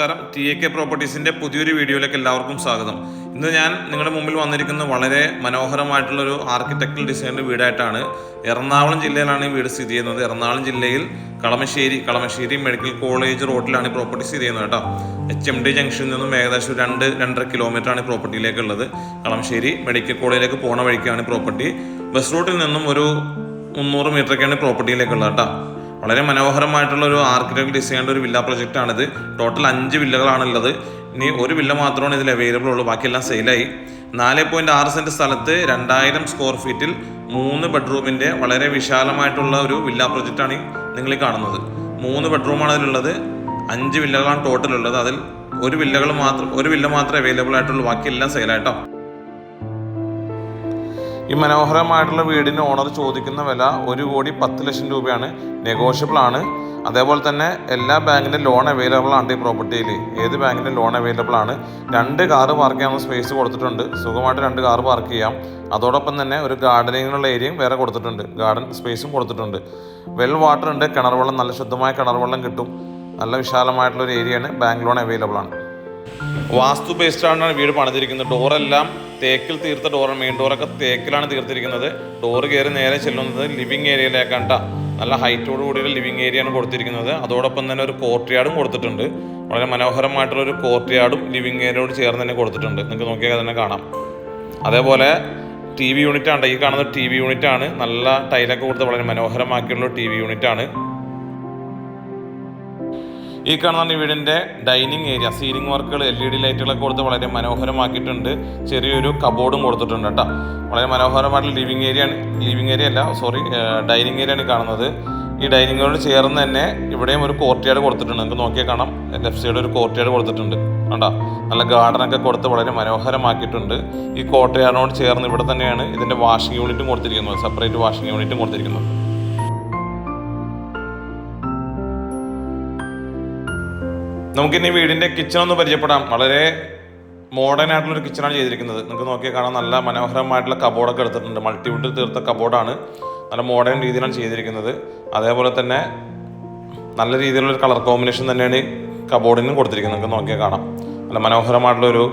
നമസ്കാരം. TAK പ്രോപ്പർട്ടീസിൻ്റെ പുതിയൊരു വീഡിയോയിലേക്ക് എല്ലാവർക്കും സ്വാഗതം. ഇന്ന് ഞാൻ നിങ്ങളുടെ മുമ്പിൽ വന്നിരിക്കുന്നത് വളരെ മനോഹരമായിട്ടുള്ളൊരു ആർക്കിടെക്ചറൽ ഡിസൈൻഡ് വീടായിട്ടാണ്. എറണാകുളം ജില്ലയിലാണ് ഈ വീട് സ്ഥിതി ചെയ്യുന്നത്. എറണാകുളം ജില്ലയിൽ കളമശ്ശേരി മെഡിക്കൽ കോളേജ് റോഡിലാണ് ഈ പ്രോപ്പർട്ടി സ്ഥിതി ചെയ്യുന്നത് കേട്ടോ. HMD ജംഗ്ഷനിൽ നിന്നും ഏകദേശം 2-2.5 കിലോമീറ്ററാണ് ഈ പ്രോപ്പർട്ടിയിലേക്കുള്ളത്. കളമശ്ശേരി മെഡിക്കൽ കോളേജിലേക്ക് പോണ വഴിക്കാണ് പ്രോപ്പർട്ടി. ബസ് റൂട്ടിൽ നിന്നും ഒരു 300 മീറ്ററൊക്കെയാണ് പ്രോപ്പർട്ടിയിലേക്കുള്ളത് കേട്ടോ. വളരെ മനോഹരമായിട്ടുള്ള ഒരു ആർക്കിടെക്ട് ഡിസൈൻഡ് ഒരു വില്ല പ്രൊജക്റ്റാണിത്. ടോട്ടൽ 5 വില്ലകളാണുള്ളത്. ഇനി ഒരു വില്ല മാത്രമാണ് ഇതിൽ അവൈലബിൾ ഉള്ളൂ, ബാക്കിയെല്ലാം സെയിലായി. 4.6 സെൻറ്റ് സ്ഥലത്ത് 2000 സ്ക്വയർ ഫീറ്റിൽ 3 ബെഡ്റൂമിൻ്റെ വളരെ വിശാലമായിട്ടുള്ള ഒരു വില്ല പ്രൊജക്റ്റാണ് നിങ്ങൾ കാണുന്നത്. 3 ബെഡ്റൂമാണ് അതിലുള്ളത്. 5 വില്ലകളാണ് ടോട്ടൽ ഉള്ളത്. അതിൽ ഒരു വില്ല മാത്രമേ അവൈലബിൾ ആയിട്ടുള്ളൂ, ബാക്കിയെല്ലാം സെയിലായിട്ടോ. ഈ മനോഹരമായിട്ടുള്ള വീടിന് ഓണർ ചോദിക്കുന്ന വില 1,10,00,000 രൂപയാണ്. നെഗോഷ്യബിൾ ആണ്. അതേപോലെ തന്നെ എല്ലാ ബാങ്കിൻ്റെ ലോൺ അവൈലബിൾ ആണ് ഈ പ്രോപ്പർട്ടിയിൽ. ഏത് ബാങ്കിൻ്റെ ലോൺ അവൈലബിൾ ആണ്. 2 കാറ് പാർക്ക് ചെയ്യാനുള്ള സ്പേസ് കൊടുത്തിട്ടുണ്ട്. സുഖമായിട്ട് 2 കാറ് പാർക്ക് ചെയ്യാം. അതോടൊപ്പം തന്നെ ഒരു ഗാർഡനിങ്ങിനുള്ള ഏരിയയും വേറെ കൊടുത്തിട്ടുണ്ട്. ഗാർഡൻ സ്പേസും കൊടുത്തിട്ടുണ്ട്. വെൽ വാട്ടർ ഉണ്ട്. കിണർ വെള്ളം, നല്ല ശുദ്ധമായ കിണർ വെള്ളം കിട്ടും. നല്ല വിശാലമായിട്ടുള്ളൊരു ഏരിയയാണ്. ബാങ്ക് ലോൺ അവൈലബിൾ ആണ്. വാസ്തു ബേസ്ഡാണ് വീട് പണിതിരിക്കുന്നത്. ഡോറെല്ലാം തേക്കിൽ തീർത്ത ഡോറാണ്. മെയിൻ ഡോറൊക്കെ തേക്കിലാണ് തീർത്തിരിക്കുന്നത്. ഡോറ് കയറി നേരെ ചെല്ലുന്നത് ലിവിങ് ഏരിയയിലേക്കാണ് കേട്ടോ. നല്ല ഹൈറ്റോട് കൂടിയുള്ള ലിവിങ് ഏരിയയാണ് കൊടുത്തിരിക്കുന്നത്. അതോടൊപ്പം തന്നെ ഒരു കോർട്ട് യാർഡും കൊടുത്തിട്ടുണ്ട്. വളരെ മനോഹരമായിട്ടുള്ളൊരു കോർട്ട് യാർഡും ലിവിങ് ഏരിയയോട് ചേർന്ന് തന്നെ കൊടുത്തിട്ടുണ്ട്. നിങ്ങൾക്ക് നോക്കിയാൽ തന്നെ കാണാം. അതേപോലെ TV യൂണിറ്റാണ്. ഈ കാണുന്നത് TV യൂണിറ്റാണ്. നല്ല ടൈലൊക്കെ കൊടുത്ത് വളരെ മനോഹരമാക്കിയുള്ള TV യൂണിറ്റാണ്. ഈ കാണുന്ന വീടിൻ്റെ ഡൈനിങ് ഏരിയ, സീലിംഗ് വർക്കുകൾ, LED ലൈറ്റുകളൊക്കെ കൊടുത്ത് വളരെ മനോഹരമാക്കിയിട്ടുണ്ട്. ചെറിയൊരു കബോർഡും കൊടുത്തിട്ടുണ്ട് കേട്ടോ. വളരെ മനോഹരമായിട്ടുള്ള ഡൈനിങ് ഏരിയയാണ് കാണുന്നത്. ഈ ഡൈനിങ്ങോട് ചേർന്ന് തന്നെ ഇവിടെയും ഒരു കോർട്ട് യാർഡ് കൊടുത്തിട്ടുണ്ട്. നിങ്ങൾക്ക് നോക്കിയാൽ കാണാം. ലെഫ്റ്റ് സൈഡ് ഒരു കോർട്ട് യാർഡ് കൊടുത്തിട്ടുണ്ട് കണ്ടോ. നല്ല ഗാർഡനൊക്കെ കൊടുത്ത് വളരെ മനോഹരമാക്കിയിട്ടുണ്ട്. ഈ കോർട്ട് യാർഡിനോട് ചേർന്ന് ഇവിടെ തന്നെയാണ് ഇതിൻ്റെ വാഷിംഗ് യൂണിറ്റും കൊടുത്തിരിക്കുന്നത്. സെപ്പറേറ്റ് വാഷിംഗ് യൂണിറ്റും കൊടുത്തിരിക്കുന്നത്. നമുക്കിനി വീടിൻ്റെ കിച്ചൺ ഒന്ന് പരിചയപ്പെടാം. വളരെ മോഡേൺ ആയിട്ടുള്ളൊരു കിച്ചണാണ് ചെയ്തിരിക്കുന്നത്. നിങ്ങൾക്ക് നോക്കിയാൽ കാണാം. നല്ല മനോഹരമായിട്ടുള്ള കബോർഡൊക്കെ എടുത്തിട്ടുണ്ട്. മൾട്ടിവുഡിൽ തീർത്ത കബോർഡാണ്. നല്ല മോഡേൺ രീതിയിലാണ് ചെയ്തിരിക്കുന്നത്. അതേപോലെ തന്നെ നല്ല രീതിയിലുള്ളൊരു കളർ കോമ്പിനേഷൻ തന്നെയാണ് കബോർഡിനും കൊടുത്തിരിക്കുന്നത്. നിങ്ങൾക്ക് നോക്കിയാൽ കാണാം. നല്ല മനോഹരമായിട്ടുള്ളൊരു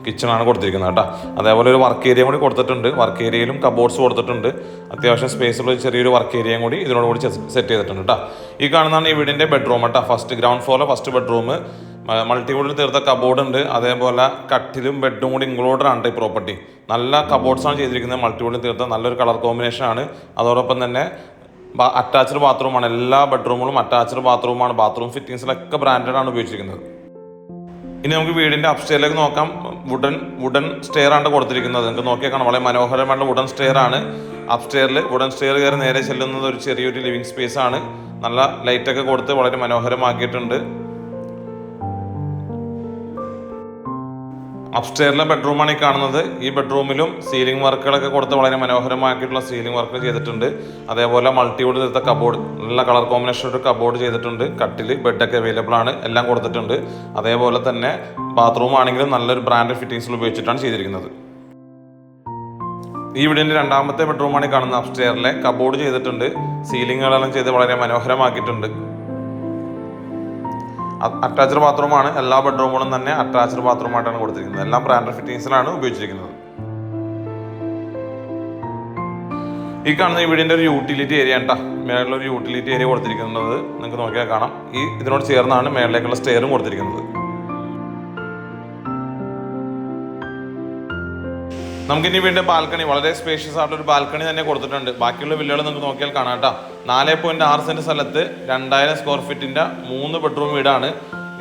കിച്ചണാണ് കൊടുത്തിരിക്കുന്നത് കേട്ടോ. അതേപോലെ ഒരു വർക്ക് ഏരിയ കൂടി കൊടുത്തിട്ടുണ്ട്. വർക്ക് ഏരിയയിലും കബോർഡ്സ് കൊടുത്തിട്ടുണ്ട്. അത്യാവശ്യം സ്പേസുള്ള ചെറിയൊരു വർക്ക് ഏരിയയും കൂടി ഇതിനോടുകൂടി സെറ്റ് ചെയ്തിട്ടുണ്ട് കേട്ടോ. ഈ കാണുന്നതാണ് ഈ വീടിൻ്റെ ബെഡ്റൂം കേട്ടോ. ഗ്രൗണ്ട് ഫ്ലോറിലെ ഫസ്റ്റ് ബെഡ്റൂം. മൾട്ടിവുഡിൽ തീർത്ത കബോർഡ് ഉണ്ട്. അതേപോലെ കട്ടിലും ബെഡും കൂടി ഇൻക്ലൂഡഡ് ആണ് ഈ പ്രോപ്പർട്ടി. നല്ല കബോർഡ്സാണ് ചെയ്തിരിക്കുന്നത്. മൾട്ടിവുഡിൽ തീർത്ത നല്ലൊരു കളർ കോമ്പിനേഷനാണ്. അതോടൊപ്പം തന്നെ അറ്റാച്ച്ഡ് ബാത്റൂമാണ്. എല്ലാ ബെഡ്റൂമുകളും അറ്റാച്ച്ഡ് ബാത്റൂമാണ്. ബാത്റൂം ഫിറ്റിങ്സിലൊക്കെ ബ്രാൻഡഡ് ആണ് ഉപയോഗിച്ചിരിക്കുന്നത്. ഇനി നമുക്ക് വീടിൻ്റെ അപ്സ്റ്റെയറിലേക്ക് നോക്കാം. വുഡൻ സ്റ്റെയർ ആണ് കൊടുത്തിരിക്കുന്നത്. നിങ്ങൾക്ക് നോക്കിയാൽ കാണാം. വളരെ മനോഹരമായിട്ടുള്ള വുഡൻ സ്റ്റെയർ ആണ്. അപ്സ്റ്റെയറിൽ വുഡൻ സ്റ്റെയർ കയറി നേരെ ചെല്ലുന്നത് ഒരു ചെറിയൊരു ലിവിങ് സ്പേസ് ആണ്. നല്ല ലൈറ്റൊക്കെ കൊടുത്ത് വളരെ മനോഹരമാക്കിയിട്ടുണ്ട്. അപ്സ്റ്റെയറിലെ ബെഡ്റൂമാണ് ഈ കാണുന്നത്. ഈ ബെഡ്റൂമിലും സീലിംഗ് വർക്കുകളൊക്കെ കൊടുത്ത് വളരെ മനോഹരമാക്കിയിട്ടുള്ള സീലിംഗ് വർക്ക് ചെയ്തിട്ടുണ്ട്. അതേപോലെ മൾട്ടിവുഡ് തീർത്ത കബോർഡ്, നല്ല കളർ കോമ്പിനേഷൻ ഒരു കബോർഡ് ചെയ്തിട്ടുണ്ട്. കട്ടിൽ ബെഡൊക്കെ അവൈലബിൾ ആണ്. എല്ലാം കൊടുത്തിട്ടുണ്ട്. അതേപോലെ തന്നെ ബാത്റൂം ആണെങ്കിലും നല്ലൊരു ബ്രാൻഡ് ഫിറ്റിങ്സിൽ ഉപയോഗിച്ചിട്ടാണ് ചെയ്തിരിക്കുന്നത്. ഈ വീടിൻ്റെ രണ്ടാമത്തെ ബെഡ്റൂമാണ് ഈ കാണുന്നത്. അപ്സ്റ്റെയറിലെ കബോർഡ് ചെയ്തിട്ടുണ്ട്. സീലിങ്ങുകളെല്ലാം ചെയ്ത് വളരെ മനോഹരമാക്കിയിട്ടുണ്ട്. അറ്റാച്ച്ഡ് ബാത്റൂമാണ്. എല്ലാ ബെഡ്റൂമുകളും തന്നെ അറ്റാച്ച്ഡ് ബാത്റൂമായിട്ടാണ് കൊടുത്തിരിക്കുന്നത്. എല്ലാം ബ്രാൻഡഡ് ഫിറ്റിങ്സിലാണ് ഉപയോഗിച്ചിരിക്കുന്നത്. ഈ കാണുന്ന ഈ വീടിൻ്റെ ഒരു യൂട്ടിലിറ്റി ഏരിയ കേട്ടോ. മേളിലൊരു യൂട്ടിലിറ്റി ഏരിയ കൊടുത്തിരിക്കുന്നത് നിങ്ങൾക്ക് നോക്കിയാൽ കാണാം. ഇതിനോട് ചേർന്നാണ് മേളിലേക്കുള്ള സ്റ്റെയറും കൊടുത്തിരിക്കുന്നത്. നമുക്കിനി വീണ്ടും ബാൽക്കണി, വളരെ സ്പേഷ്യസ് ആയിട്ടൊരു ബാൽക്കണി തന്നെ കൊടുത്തിട്ടുണ്ട്. ബാക്കിയുള്ള വില്ലകൾ നിങ്ങൾക്ക് നോക്കിയാൽ കാണാം കേട്ടോ. 4.6 സെൻറ്റ് സ്ഥലത്ത് 2000 സ്ക്വയർ ഫീറ്റിൻ്റെ 3 ബെഡ്റൂം വീടാണ്.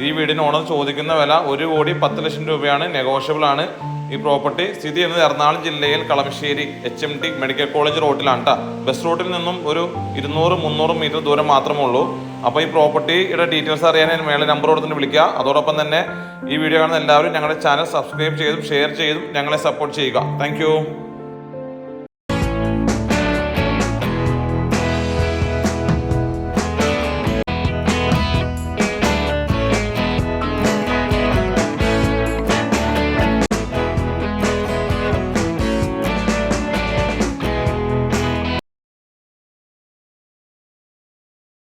ഈ വീടിന് ഓണർ ചോദിക്കുന്ന വില 1,10,00,000 രൂപയാണ്. നെഗോഷ്യബിൾ ആണ്. ഈ പ്രോപ്പർട്ടി സ്ഥിതി ചെയ്യുന്നത് എറണാകുളം ജില്ലയിൽ കളമശ്ശേരി HMD മെഡിക്കൽ കോളേജ് റോഡിലാണ് കേട്ടോ. ബസ് റൂട്ടിൽ നിന്നും ഒരു 200-300 മീറ്റർ ദൂരം മാത്രമേ ഉള്ളൂ. അപ്പോൾ ഈ പ്രോപ്പർട്ടിയുടെ ഡീറ്റെയിൽസ് അറിയാൻ മേലെ നമ്പർ കൊടുത്തിട്ട് വിളിക്കുക. അതോടൊപ്പം തന്നെ ഈ വീഡിയോ കാണുന്ന എല്ലാവരും ഞങ്ങളുടെ ചാനൽ സബ്സ്ക്രൈബ് ചെയ്തും ഷെയർ ചെയ്തും ഞങ്ങളെ സപ്പോർട്ട് ചെയ്യുക. താങ്ക്